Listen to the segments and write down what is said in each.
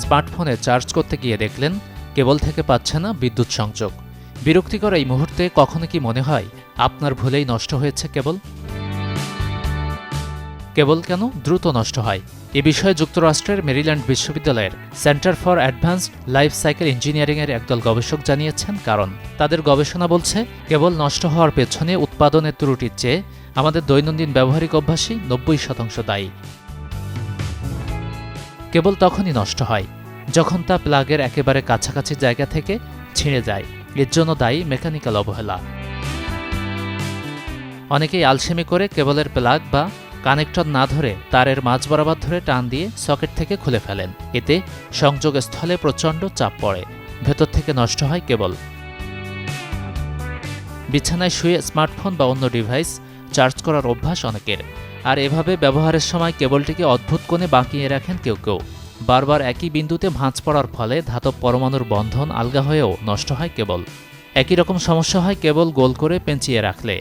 স্মার্টফোনে চার্জ করতে গিয়ে দেখলেন কেবল থেকে পাচ্ছে না বিদ্যুৎ সংযোগ। বিরক্তিকর এই মুহূর্তে কখনো কি মনে হয় আপনার ভুলেই নষ্ট হয়েছে কেবল? কেবল কেন দ্রুত নষ্ট হয় এ বিষয়ে যুক্তরাষ্ট্রের মেরিল্যান্ড বিশ্ববিদ্যালয়ের centre for advanced life cycle ইঞ্জিনিয়ারিংয়ের একদল গবেষক জানিয়েছেন কারণ। তাদের গবেষণা বলছে কেবল নষ্ট হওয়ার পেছনে উৎপাদনের ত্রুটির চেয়ে আমাদের দৈনন্দিন ব্যবহারিক অভ্যাসই 90% দায়ী। কেবল তখনই নষ্ট হয় যখন তা প্লাগের একেবারে কাছাকাছি জায়গা থেকে ছিঁড়ে যায়। এর জন্য দায়ী মেকানিক্যাল অবহেলা। অনেকেই আলসেমি করে কেবলের প্লাগ বা কানেক্টর না ধরে তারের মাঝ বরাবর ধরে টান দিয়ে সকেট থেকে খুলে ফেলেন। এতে সংযোগস্থলে প্রচণ্ড চাপ পড়ে, ভেতর থেকে নষ্ট হয় কেবল। বিছানায় শুয়ে স্মার্টফোন বা অন্য ডিভাইস চার্জ করার অভ্যাস অনেকের, আর এভাবে ব্যবহারের সময় কেবলটিকে অদ্ভুত কোণে বাঁকিয়ে রাখেন কেউ কেউ। বারবার একই বিন্দুতে ভাঁজ পড়ার ফলে ধাতব পরমাণুর বন্ধন আলগা হয়েও নষ্ট হয় কেবল। একই রকম সমস্যা হয় কেবল গোল করে পেঁচিয়ে রাখলে।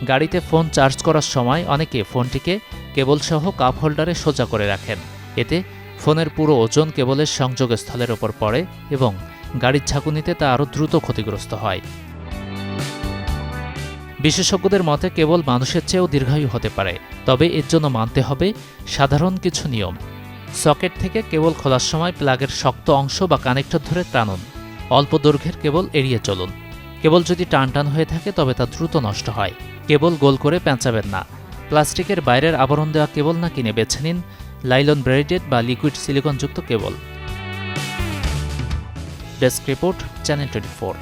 গাড়িতে ফোন চার্জ করার সময় অনেকে ফোনটিকে কেবলসহ কাপ হোল্ডারে সোজা করে রাখেন। এতে ফোনের পুরো ওজন কেবলের সংযোগস্থলের ওপর পড়ে এবং গাড়ির ঝাঁকুনিতে তা আরও দ্রুত ক্ষতিগ্রস্ত হয়। বিশেষজ্ঞদের মতে কেবল মানুষের চেয়েও দীর্ঘায়ু হতে পারে, তবে এর জন্য মানতে হবে সাধারণ কিছু নিয়ম। সকেট থেকে কেবল খোলার সময় প্লাগের শক্ত অংশ বা কানেক্টর ধরে টানুন। অল্প দৈর্ঘ্যের কেবল এড়িয়ে চলুন। কেবল যদি টান হয়ে থাকে তবে তা দ্রুত নষ্ট হয়। কেবল গোল করে পেঁচাবেন না। প্লাস্টিকের বাইরের আবরণ দেওয়া কেবল না কিনে বেছে নিন লাইলন ব্রেডেড বা লিকুইড সিলিকনযুক্ত কেবল। Desk report, channel 24।